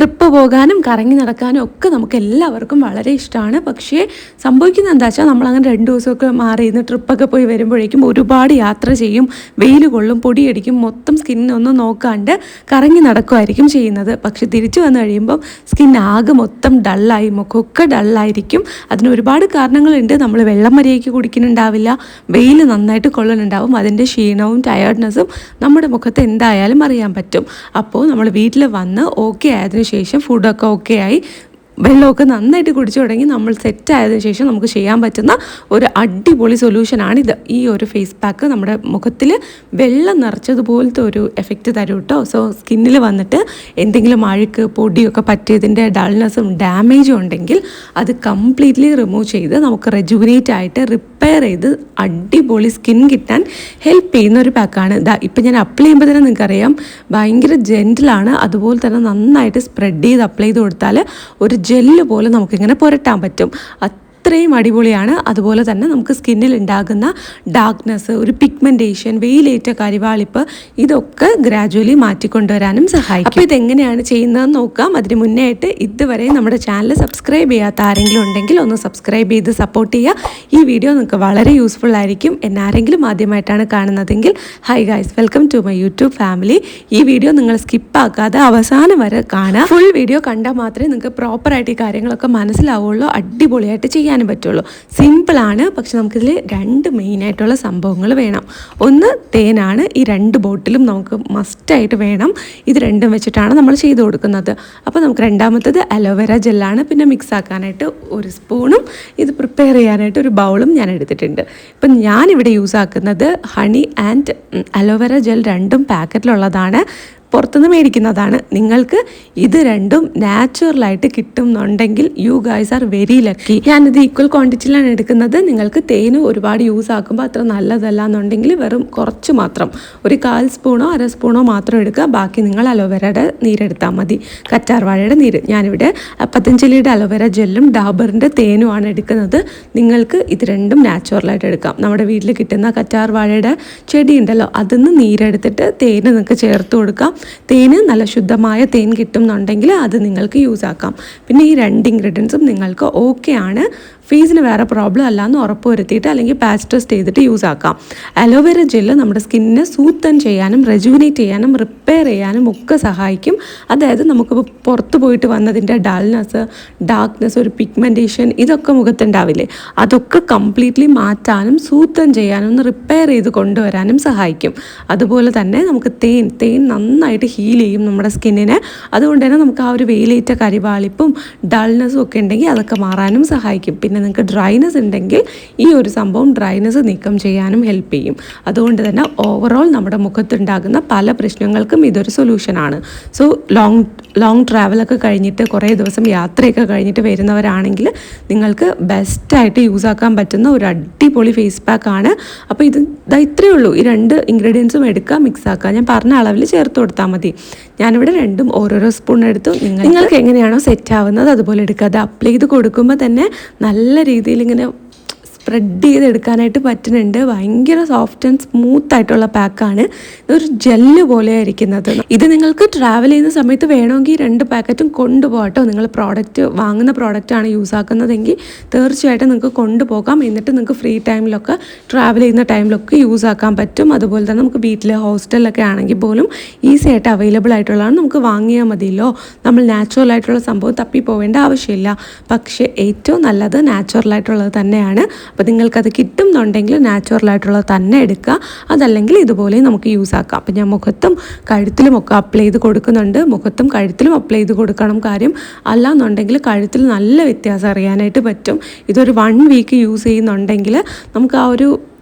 Trip പോകാനും കറങ്ങി നടക്കാനും ഒക്കെ നമുക്ക് എല്ലാവർക്കും വളരെ ഇഷ്ടമാണ്. പക്ഷേ സംഭവിക്കുന്നത് എന്താ വെച്ചാൽ നമ്മളങ്ങനെ 2 ദിവസമൊക്കെ മാറി നിന്ന് ട്രിപ്പൊക്കെ പോയി വരുമ്പോഴേക്കും ഒരുപാട് യാത്ര ചെയ്യും, വെയിൽ കൊള്ളും, പൊടിയടിക്കും, മൊത്തം സ്കിന്നൊന്നും നോക്കാണ്ട് കറങ്ങി നടക്കുമായിരിക്കും ചെയ്യുന്നത്. പക്ഷെ തിരിച്ചു വന്നു കഴിയുമ്പം സ്കിൻ ആകെ മൊത്തം ഡള്ളായി, മുഖമൊക്കെ ഡള്ളായിരിക്കും. അതിന് ഒരുപാട് കാരണങ്ങളുണ്ട്. നമ്മൾ വെള്ളം മര്യാദയ്ക്ക് കുടിക്കുന്നുണ്ടാവില്ല, വെയിൽ നന്നായിട്ട് കൊള്ളുന്നുണ്ടാവും, അതിൻ്റെ ക്ഷീണവും ടയർഡ്നെസ്സും നമ്മുടെ മുഖത്ത് എന്തായാലും അറിയാൻ പറ്റും. അപ്പോൾ നമ്മൾ വീട്ടിൽ വന്ന് ഓക്കെ ആയതിനു ശേഷം ഫുഡൊക്കെ ഓക്കെ ആയി വെള്ളമൊക്കെ നന്നായിട്ട് കുടിച്ചു തുടങ്ങി നമ്മൾ സെറ്റായതിനു ശേഷം നമുക്ക് ചെയ്യാൻ പറ്റുന്ന ഒരു അടിപൊളി സൊല്യൂഷനാണിത്. ഈ ഒരു ഫേസ് പാക്ക് നമ്മുടെ മുഖത്തിൽ വെള്ളം നിറച്ചതുപോലത്തെ ഒരു എഫക്റ്റ് തരും കേട്ടോ. സോ സ്കിന്നിൽ വന്നിട്ട് എന്തെങ്കിലും അഴുക്ക് പൊടിയൊക്കെ പറ്റിയതിൻ്റെ ഡൾനെസ്സും ഡാമേജും ഉണ്ടെങ്കിൽ അത് കംപ്ലീറ്റ്ലി റിമൂവ് ചെയ്ത് നമുക്ക് റെജുവിനേറ്റ് ആയിട്ട് റിപ്പയർ ചെയ്ത് അടിപൊളി സ്കിൻ കിട്ടാൻ ഹെൽപ്പ് ചെയ്യുന്ന ഒരു പാക്കാണ്. ഇപ്പം ഞാൻ അപ്ലൈ ചെയ്യുമ്പോൾ തന്നെ നിങ്ങൾക്കറിയാം ഭയങ്കര ജെൻറ്റിലാണ്. അതുപോലെ തന്നെ നന്നായിട്ട് സ്പ്രെഡ് ചെയ്ത് അപ്ലൈ ചെയ്ത് കൊടുത്താൽ ഒരു ജെല്ല് പോലെ നമുക്കിങ്ങനെ പുരട്ടാൻ പറ്റും. അത്രയും അടിപൊളിയാണ്. അതുപോലെ തന്നെ നമുക്ക് സ്കിന്നിൽ ഉണ്ടാകുന്ന ഡാർക്ക്നെസ്, ഒരു പിഗ്മെൻറ്റേഷൻ, വെയിലേറ്റ കരിവാളിപ്പ് ഇതൊക്കെ ഗ്രാജുവലി മാറ്റിക്കൊണ്ടുവരാനും സഹായിക്കും. അപ്പോൾ ഇതെങ്ങനെയാണ് ചെയ്യുന്നതെന്ന് നോക്കാം. അതിന് മുന്നേ ആയിട്ട് ഇതുവരെ നമ്മുടെ ചാനൽ സബ്സ്ക്രൈബ് ചെയ്യാത്ത ആരെങ്കിലും ഉണ്ടെങ്കിൽ ഒന്ന് സബ്സ്ക്രൈബ് ചെയ്ത് സപ്പോർട്ട് ചെയ്യുക. ഈ വീഡിയോ നിങ്ങൾക്ക് വളരെ യൂസ്ഫുൾ ആയിരിക്കും. എന്നെ ആരെങ്കിലും ആദ്യമായിട്ടാണ് കാണുന്നതെങ്കിൽ hi guys, welcome to my YouTube family. ഈ വീഡിയോ നിങ്ങൾ സ്കിപ്പാക്കാതെ അവസാനം വരെ കാണുക. ഫുൾ വീഡിയോ കണ്ടാൽ മാത്രമേ നിങ്ങൾക്ക് പ്രോപ്പറായിട്ട് ഈ കാര്യങ്ങളൊക്കെ മനസ്സിലാവുള്ളൂ, അടിപൊളിയായിട്ട് ചെയ്യാൻ പറ്റുള്ളൂ. സിമ്പിളാണ്, പക്ഷെ നമുക്കിതിൽ 2 മെയിനായിട്ടുള്ള സംഭവങ്ങൾ വേണം. ഒന്ന് തേനാണ്. ഈ 2 ബോട്ടിലും നമുക്ക് മസ്റ്റായിട്ട് വേണം. ഇത് രണ്ടും വെച്ചിട്ടാണ് നമ്മൾ ചെയ്ത് കൊടുക്കുന്നത്. അപ്പോൾ നമുക്ക് രണ്ടാമത്തത് അലോവേര ജെല്ലാണ്. പിന്നെ മിക്സ് ആക്കാനായിട്ട് 1 സ്പൂണും ഇത് പ്രിപ്പയർ ചെയ്യാനായിട്ട് 1 ബൗളും ഞാൻ എടുത്തിട്ടുണ്ട്. ഇപ്പം ഞാനിവിടെ യൂസ് ആക്കുന്നത് ഹണി ആൻഡ് അലോവേര ജെൽ രണ്ടും പാക്കറ്റിലുള്ളതാണ്, പുറത്തുനിന്ന് മേടിക്കുന്നതാണ്. നിങ്ങൾക്ക് ഇത് രണ്ടും നാച്ചുറലായിട്ട് കിട്ടുന്നുണ്ടെങ്കിൽ you guys are very lucky. ഞാനിത് ഈക്വൽ ക്വാണ്ടിറ്റിയിലാണ് എടുക്കുന്നത്. നിങ്ങൾക്ക് തേന് ഒരുപാട് യൂസ് ആക്കുമ്പോൾ അത്ര നല്ലതല്ല എന്നുണ്ടെങ്കിൽ വെറും കുറച്ച് മാത്രം, ഒരു 1/4 സ്പൂണോ 1/2 സ്പൂണോ മാത്രം എടുക്കുക. ബാക്കി നിങ്ങൾ അലോവേരയുടെ നീരെടുത്താൽ മതി, കറ്റാർവാഴയുടെ നീര്. ഞാനിവിടെ പതഞ്ജലിയുടെ അലോവേര ജെല്ലും ഡാബറിൻ്റെ തേനുമാണ് എടുക്കുന്നത്. നിങ്ങൾക്ക് ഇത് രണ്ടും നാച്ചുറലായിട്ട് എടുക്കാം. നമ്മുടെ വീട്ടിൽ കിട്ടുന്ന കറ്റാർവാഴയുടെ ചെടി ഉണ്ടല്ലോ, അതിന്ന് നീരെടുത്തിട്ട് തേന് നിങ്ങൾക്ക് ചേർത്ത് കൊടുക്കാം. തേന് നല്ല ശുദ്ധമായ തേൻ കിട്ടുന്നുണ്ടെങ്കിൽ അത് നിങ്ങൾക്ക് യൂസ് ആക്കാം. പിന്നെ ഈ 2 ഇൻഗ്രീഡിയൻസും നിങ്ങൾക്ക് ഓക്കെ ആണ്, ഫേസിന് വേറെ പ്രോബ്ലം അല്ലാന്ന് ഉറപ്പ് വരുത്തിയിട്ട് അല്ലെങ്കിൽ പാച്ച് ടെസ്റ്റ് ചെയ്തിട്ട് യൂസ് ആക്കാം. അലോവേര ജെല്ല് നമ്മുടെ സ്കിന്നിനെ സൂത്തൻ ചെയ്യാനും റെജുവിനേറ്റ് ചെയ്യാനും റിപ്പയർ ചെയ്യാനും ഒക്കെ സഹായിക്കും. അതായത് നമുക്ക് പുറത്ത് പോയിട്ട് വന്നതിൻ്റെ ഡൾനെസ്, ഡാർക്ക്നെസ്, ഒരു പിഗ്മെൻറ്റേഷൻ ഇതൊക്കെ മുഖത്തുണ്ടാവില്ലേ, അതൊക്കെ കംപ്ലീറ്റ്ലി മാറ്റാനും സൂത്തൻ ചെയ്യാനും ഒന്ന് റിപ്പയർ ചെയ്ത് കൊണ്ടുവരാനും സഹായിക്കും. അതുപോലെ തന്നെ നമുക്ക് തേൻ നന്നായിട്ട് ഹീൽ ചെയ്യും നമ്മുടെ സ്കിന്നിനെ. അതുകൊണ്ട് തന്നെ നമുക്ക് ആ ഒരു വെയിലേറ്റ കരിവാളിപ്പും ഡൾനെസ്സും ഒക്കെ ഉണ്ടെങ്കിൽ അതൊക്കെ മാറാനും സഹായിക്കും. പിന്നെ നിങ്ങൾക്ക് ഡ്രൈനെസ് ഉണ്ടെങ്കിൽ ഈ ഒരു സംഭവം ഡ്രൈനെസ് നീക്കം ചെയ്യാനും ഹെൽപ്പ് ചെയ്യും. അതുകൊണ്ട് തന്നെ ഓവറോൾ നമ്മുടെ മുഖത്തുണ്ടാകുന്ന പല പ്രശ്നങ്ങൾക്കും ഇതൊരു സൊല്യൂഷനാണ്. സോ ലോങ് ട്രാവലൊക്കെ കഴിഞ്ഞിട്ട് കുറേ ദിവസം യാത്രയൊക്കെ കഴിഞ്ഞിട്ട് വരുന്നവരാണെങ്കിൽ നിങ്ങൾക്ക് ബെസ്റ്റായിട്ട് യൂസ് ആക്കാൻ പറ്റുന്ന ഒരു അടിപൊളി ഫേസ് പാക്കാണ്. അപ്പോൾ ഇത്രയേ ഉള്ളൂ. ഈ 2 ഇൻഗ്രീഡിയൻസും എടുക്കുക, മിക്സ് ആക്കുക. ഞാൻ പറഞ്ഞ അളവിൽ ചേർത്ത് കൊടുത്താൽ മതി. ഞാനിവിടെ രണ്ടും ഓരോരോ സ്പൂൺ എടുത്തു. നിങ്ങൾക്ക് എങ്ങനെയാണോ സെറ്റ് ആവുന്നത് അതുപോലെ എടുക്കുക. അത് അപ്ലൈ ചെയ്ത് കൊടുക്കുമ്പോൾ തന്നെ നല്ല രീതിയിൽ ഇങ്ങനെ സ്പ്രെഡ് ചെയ്തെടുക്കാനായിട്ട് പറ്റുന്നുണ്ട്. ഭയങ്കര സോഫ്റ്റ് ആൻഡ് സ്മൂത്ത് ആയിട്ടുള്ള പാക്കാണ്. ഇതൊരു ജെല്ല് പോലെയാണ് ഇരിക്കുന്നത്. ഇത് നിങ്ങൾക്ക് ട്രാവൽ ചെയ്യുന്ന സമയത്ത് വേണമെങ്കിൽ 2 പാക്കറ്റും കൊണ്ടുപോകട്ടോ. നിങ്ങൾ വാങ്ങുന്ന പ്രോഡക്റ്റാണ് യൂസ് ആക്കുന്നതെങ്കിൽ തീർച്ചയായിട്ടും നിങ്ങൾക്ക് കൊണ്ടുപോകാം. എന്നിട്ട് നിങ്ങൾക്ക് ഫ്രീ ടൈമിലൊക്കെ ട്രാവൽ ചെയ്യുന്ന ടൈമിലൊക്കെ യൂസ് ആക്കാൻ പറ്റും. അതുപോലെ തന്നെ നമുക്ക് വീട്ടിൽ ഹോസ്റ്റലിലൊക്കെ ആണെങ്കിൽ പോലും ഈസി ആയിട്ട് അവൈലബിൾ ആയിട്ടുള്ളതാണ്. നമുക്ക് വാങ്ങിയാൽ മതിയല്ലോ. നമ്മൾ നാച്ചുറൽ ആയിട്ടുള്ള സംഭവം തപ്പി പോവേണ്ട ആവശ്യമില്ല. പക്ഷേ ഏറ്റവും നല്ലത് നാച്ചുറൽ ആയിട്ടുള്ളത് തന്നെയാണ്. അപ്പോൾ നിങ്ങൾക്കത് കിട്ടുന്നുണ്ടെങ്കിൽ നാച്ചുറലായിട്ടുള്ളത് തന്നെ എടുക്കുക. അതല്ലെങ്കിൽ ഇതുപോലെ നമുക്ക് യൂസ് ആക്കാം. അപ്പോൾ ഞാൻ മുഖത്തും കഴുത്തിലും ഒക്കെ അപ്ലൈ ചെയ്ത് കൊടുക്കുന്നുണ്ട്. മുഖത്തും കഴുത്തിലും അപ്ലൈ ചെയ്ത് കൊടുക്കണം. കാര്യം അല്ലാന്നുണ്ടെങ്കിൽ കഴുത്തിൽ നല്ല വ്യത്യാസം അറിയാനായിട്ട് പറ്റും. ഇതൊരു 1 വീക്ക് യൂസ് ചെയ്യുന്നുണ്ടെങ്കിൽ നമുക്ക് ആ ഒരു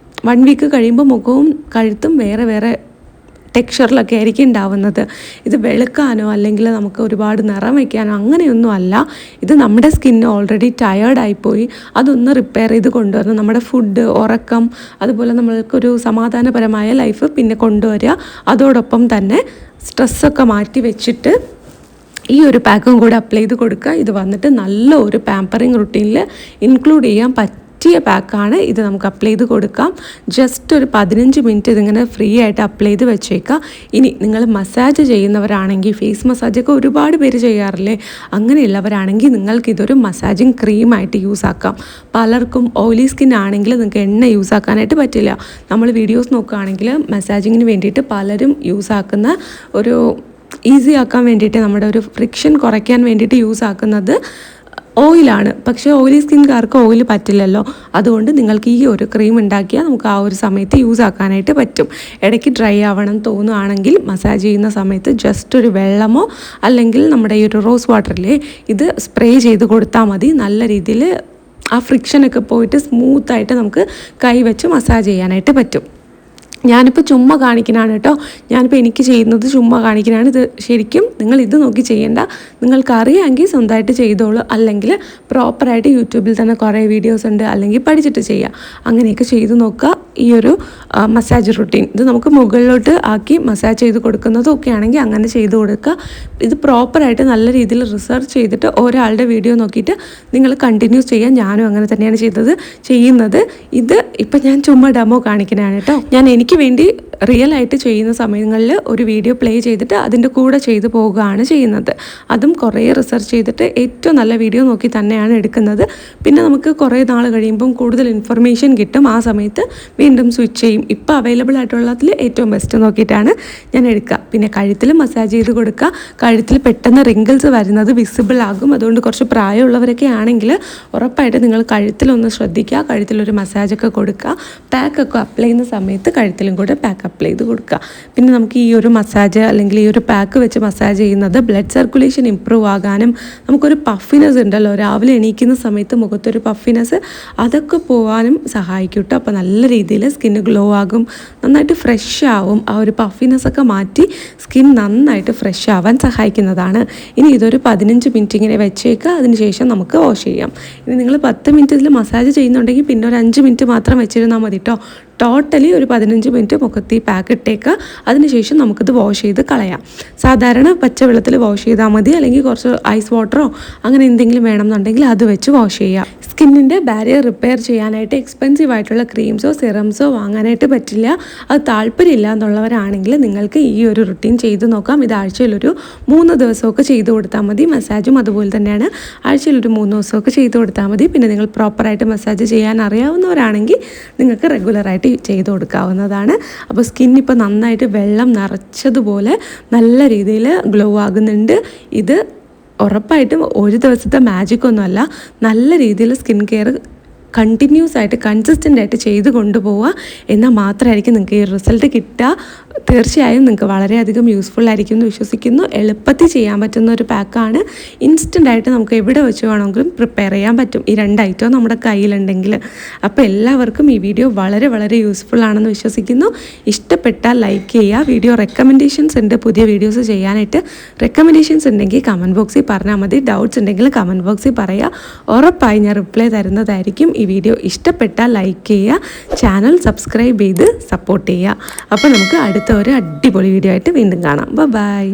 1 വീക്ക് കഴിയുമ്പോൾ മുഖവും കഴുത്തും വേറെ ടെക്സ്ചറിലൊക്കെ ആയിരിക്കും ഉണ്ടാവുന്നത്. ഇത് വെളുക്കാനോ അല്ലെങ്കിൽ നമുക്ക് ഒരുപാട് നിറം വയ്ക്കാനോ അങ്ങനെയൊന്നും അല്ല. ഇത് നമ്മുടെ സ്കിന്ന് ഓൾറെഡി ടയേർഡായിപ്പോയി, അതൊന്ന് റിപ്പയർ ചെയ്ത് കൊണ്ടുവരണം. നമ്മുടെ ഫുഡ്, ഉറക്കം, അതുപോലെ നമ്മൾക്കൊരു സമാധാനപരമായ ലൈഫ് പിന്നെ കൊണ്ടുവരിക. അതോടൊപ്പം തന്നെ സ്ട്രെസ്സൊക്കെ മാറ്റി വെച്ചിട്ട് ഈ ഒരു പാക്കും കൂടെ അപ്ലൈ ചെയ്ത് കൊടുക്കുക. ഇത് വന്നിട്ട് നല്ല ഒരു പാമ്പറിങ് റുട്ടീനിൽ ഇൻക്ലൂഡ് ചെയ്യാൻ പറ്റും പറ്റിയ പാക്കാണ് ഇത്. നമുക്ക് അപ്ലൈ ചെയ്ത് കൊടുക്കാം. ജസ്റ്റ് ഒരു 15 മിനിറ്റ് ഇതിങ്ങനെ ഫ്രീ ആയിട്ട് അപ്ലൈ ചെയ്ത് വെച്ചേക്കാം. ഇനി നിങ്ങൾ മസാജ് ചെയ്യുന്നവരാണെങ്കിൽ, ഫേസ് മസാജൊക്കെ ഒരുപാട് പേര് ചെയ്യാറില്ലേ, അങ്ങനെയുള്ളവരാണെങ്കിൽ നിങ്ങൾക്ക് ഇതൊരു മസാജിങ് ക്രീമായിട്ട് യൂസ് ആക്കാം. പലർക്കും ഓയിലി സ്കിൻ ആണെങ്കിൽ നിങ്ങൾക്ക് എണ്ണ യൂസ് ആക്കാനായിട്ട് പറ്റില്ല. നമ്മൾ വീഡിയോസ് നോക്കുകയാണെങ്കിൽ മസാജിങ്ങിന് വേണ്ടിയിട്ട് പലരും യൂസ് ആക്കുന്ന ഒരു ഈസി ആക്കാൻ വേണ്ടിയിട്ട്, നമ്മുടെ ഒരു ഫ്രിക്ഷൻ കുറയ്ക്കാൻ വേണ്ടിയിട്ട് യൂസ് ആക്കുന്നത് ഓയിലാണ്. പക്ഷേ ഓയിലി സ്കിൻകാർക്ക് ഓയിൽ പറ്റില്ലല്ലോ. അതുകൊണ്ട് നിങ്ങൾക്ക് ഈ ഒരു ക്രീം ഉണ്ടാക്കിയാൽ നമുക്ക് ആ ഒരു സമയത്ത് യൂസ് ആക്കാനായിട്ട് പറ്റും. ഇടയ്ക്ക് ഡ്രൈ ആവണം തോന്നുകയാണെങ്കിൽ മസാജ് ചെയ്യുന്ന സമയത്ത് ജസ്റ്റ് ഒരു വെള്ളമോ അല്ലെങ്കിൽ നമ്മുടെ ഈ ഒരു റോസ് വാട്ടറിലെ ഇത് സ്പ്രേ ചെയ്ത് കൊടുത്താൽ മതി. നല്ല രീതിയിൽ ആ ഫ്രിക്ഷനൊക്കെ പോയിട്ട് സ്മൂത്തായിട്ട് നമുക്ക് കൈ വെച്ച് മസാജ് ചെയ്യാനായിട്ട് പറ്റും. ഞാനിപ്പോൾ ചുമ്മാ കാണിക്കണതാണ് കേട്ടോ. ഞാനിപ്പോൾ എനിക്ക് ചെയ്യുന്നത് ചുമ്മാ കാണിക്കണതാണ്. ഇത് ശരിക്കും നിങ്ങൾ ഇത് നോക്കി ചെയ്യേണ്ട. നിങ്ങൾക്ക് അറിയാമെങ്കിൽ സ്വന്തമായിട്ട് ചെയ്തോളൂ. അല്ലെങ്കിൽ പ്രോപ്പറായിട്ട് യൂട്യൂബിൽ തന്നെ കുറേ വീഡിയോസ് ഉണ്ട്, അല്ലെങ്കിൽ പഠിച്ചിട്ട് ചെയ്യുക. അങ്ങനെയൊക്കെ ചെയ്ത് നോക്കുക. ഈ ഒരു മസാജ് റുട്ടീൻ ഇത് നമുക്ക് മുകളിലോട്ട് ആക്കി മസാജ് ചെയ്ത് കൊടുക്കുന്നതൊക്കെ ആണെങ്കിൽ അങ്ങനെ ചെയ്ത് കൊടുക്കുക. ഇത് പ്രോപ്പറായിട്ട് നല്ല രീതിയിൽ റിസർച്ച് ചെയ്തിട്ട് ഒരാളുടെ വീഡിയോ നോക്കിയിട്ട് നിങ്ങൾ കണ്ടിന്യൂസ് ചെയ്യാൻ. ഞാനും അങ്ങനെ തന്നെയാണ് ചെയ്യുന്നത്. ഇത് ഇപ്പം ഞാൻ ചുമ്മാ ഡെമോ കാണിക്കുന്നതാണ് കേട്ടോ. ഞാൻ എനിക്ക് വേണ്ടി റിയൽ ആയിട്ട് ചെയ്യുന്ന സമയങ്ങളിൽ ഒരു വീഡിയോ പ്ലേ ചെയ്തിട്ട് അതിൻ്റെ കൂടെ ചെയ്തു പോവുകയാണ് ചെയ്യുന്നത്. അതും കുറേ റിസർച്ച് ചെയ്തിട്ട് ഏറ്റവും നല്ല വീഡിയോ നോക്കി തന്നെയാണ് എടുക്കുന്നത്. പിന്നെ നമുക്ക് കുറേ നാൾ കഴിയുമ്പം കൂടുതൽ ഇൻഫർമേഷൻ കിട്ടും. ആ സമയത്ത് വീണ്ടും സ്വിച്ച് ചെയ്യും. ഇപ്പോൾ അവൈലബിൾ ആയിട്ടുള്ളതിൽ ഏറ്റവും ബെസ്റ്റ് നോക്കിയിട്ടാണ് ഞാൻ എടുക്കുക. പിന്നെ കഴുത്തിൽ മസാജ് ചെയ്ത് കൊടുക്കുക. കഴുത്തിൽ പെട്ടെന്ന് റിങ്കിൾസ് വരുന്നത് വിസിബിൾ ആകും. അതുകൊണ്ട് കുറച്ച് പ്രായമുള്ളവരൊക്കെ ആണെങ്കിൽ ഉറപ്പായിട്ട് നിങ്ങൾ കഴുത്തിലൊന്ന് ശ്രദ്ധിക്കുക. കഴുത്തിലൊരു മസാജൊക്കെ കൊടുക്കുക. പാക്കൊക്കെ അപ്ലൈ ചെയ്യുന്ന സമയത്ത് കഴുത്തിലും കൂടെ പാക്ക് അപ്ലൈ ചെയ്ത് കൊടുക്കുക. പിന്നെ നമുക്ക് ഈ ഒരു മസാജ് അല്ലെങ്കിൽ ഈ ഒരു പാക്ക് വെച്ച് മസാജ് ചെയ്യുന്നത് ബ്ലഡ് സർക്കുലേഷൻ ഇമ്പ്രൂവ് ആകാനും, നമുക്കൊരു പഫിനെസ് ഉണ്ടല്ലോ രാവിലെ എണീക്കുന്ന സമയത്ത് മുഖത്തൊരു പഫിനെസ്, അതൊക്കെ പോകാനും സഹായിക്കും കേട്ടോ. അപ്പോൾ നല്ല രീതിയിൽ സ്കിന്ന് ഗ്ലോ ആകും, നന്നായിട്ട് ഫ്രഷ് ആവും. ആ ഒരു പഫിനെസ്സൊക്കെ മാറ്റി സ്കിൻ നന്നായിട്ട് ഫ്രഷ് ആവാൻ സഹായിക്കുന്നതാണ്. ഇനി ഇതൊരു 15 മിനിറ്റ് ഇങ്ങനെ വെച്ചേക്കുക. അതിനുശേഷം നമുക്ക് വാഷ് ചെയ്യാം. ഇനി നിങ്ങൾ 10 മിനിറ്റ് ഇതിൽ മസാജ് ചെയ്യുന്നുണ്ടെങ്കിൽ പിന്നെ ഒരു 5 മിനിറ്റ് മാത്രം വെച്ചിരുന്നാൽ മതി കേട്ടോ. ടോട്ടലി ഒരു 15 മിനിറ്റ് മുഖത്ത് ഈ പാക്ക് ഇട്ടേക്കുക. അതിനുശേഷം നമുക്കിത് വാഷ് ചെയ്ത് കളയാം. സാധാരണ പച്ചവെള്ളത്തിൽ വാഷ് ചെയ്താൽ മതി, അല്ലെങ്കിൽ കുറച്ച് ഐസ് വാട്ടറോ അങ്ങനെ എന്തെങ്കിലും വേണമെന്നുണ്ടെങ്കിൽ അത് വെച്ച് വാഷ് ചെയ്യാം. സ്കിന്നിൻ്റെ ബാരിയർ റിപ്പയർ ചെയ്യാനായിട്ട് എക്സ്പെൻസീവ് ആയിട്ടുള്ള ക്രീംസോ സിറംസോ വാങ്ങാനായിട്ട് പറ്റില്ല. അത് താല്പര്യമില്ല എന്നുള്ളവരാണെങ്കിൽ നിങ്ങൾക്ക് ഈ ഒരു റുട്ടീൻ ചെയ്ത് നോക്കാം. ഇത് ആഴ്ചയിലൊരു 3 ദിവസമൊക്കെ ചെയ്ത് കൊടുത്താൽ മതി. മസാജും അതുപോലെ തന്നെയാണ്. ആഴ്ചയിലൊരു 3 ദിവസമൊക്കെ ചെയ്ത് കൊടുത്താൽ മതി. പിന്നെ നിങ്ങൾ പ്രോപ്പറായിട്ട് മസാജ് ചെയ്യാൻ അറിയാവുന്നവരാണെങ്കിൽ നിങ്ങൾക്ക് റെഗുലറായിട്ട് ചെയ്ത് കൊടുക്കാവുന്നതാണ്. അപ്പോൾ സ്കിൻ ഇപ്പോൾ നന്നായിട്ട് വെള്ളം നിറച്ചതുപോലെ നല്ല രീതിയിൽ ഗ്ലോ ആകുന്നുണ്ട്. ഇത് ഉറപ്പായിട്ടും ഒരു ദിവസത്തെ മാജിക് ഒന്നുമല്ല. നല്ല രീതിയിൽ സ്കിൻ കെയർ കണ്ടിന്യൂസ് ആയിട്ട് കൺസിസ്റ്റൻ്റ് ആയിട്ട് ചെയ്ത് കൊണ്ടുപോവുക. എന്നാൽ മാത്രമായിരിക്കും നിങ്ങൾക്ക് ഈ റിസൾട്ട് കിട്ടുക. തീർച്ചയായും നിങ്ങൾക്ക് വളരെയധികം യൂസ്ഫുൾ ആയിരിക്കും എന്ന് വിശ്വസിക്കുന്നു. എളുപ്പത്തിൽ ചെയ്യാൻ പറ്റുന്ന ഒരു പാക്കാണ്. ഇൻസ്റ്റൻ്റായിട്ട് നമുക്ക് എവിടെ വെച്ച് വേണമെങ്കിലും പ്രിപ്പയർ ചെയ്യാൻ പറ്റും. ഈ 2 ഐറ്റവും നമ്മുടെ കയ്യിലുണ്ടെങ്കിൽ. അപ്പോൾ എല്ലാവർക്കും ഈ വീഡിയോ വളരെ വളരെ യൂസ്ഫുൾ ആണെന്ന് വിശ്വസിക്കുന്നു. ഇഷ്ടപ്പെട്ടാൽ ലൈക്ക് ചെയ്യുക. വീഡിയോ റെക്കമെൻഡേഷൻസ് ഉണ്ട്, പുതിയ വീഡിയോസ് ചെയ്യാനായിട്ട്. റെക്കമെൻഡേഷൻസ് ഉണ്ടെങ്കിൽ കമൻറ്റ് ബോക്സിൽ പറഞ്ഞാൽ മതി. ഡൗട്ട്സ് ഉണ്ടെങ്കിൽ കമൻറ്റ് ബോക്സിൽ പറയുക. ഉറപ്പായി ഞാൻ റിപ്ലൈ തരുന്നതായിരിക്കും. ഈ വീഡിയോ ഇഷ്ടപ്പെട്ടാൽ ലൈക്ക് ചെയ്യുക, ചാനൽ സബ്സ്ക്രൈബ് ചെയ്ത് സപ്പോർട്ട് ചെയ്യുക. അപ്പോൾ നമുക്ക് അടുത്ത ഒരു അടിപൊളി വീഡിയോ ആയിട്ട് വീണ്ടും കാണാം. ബൈ.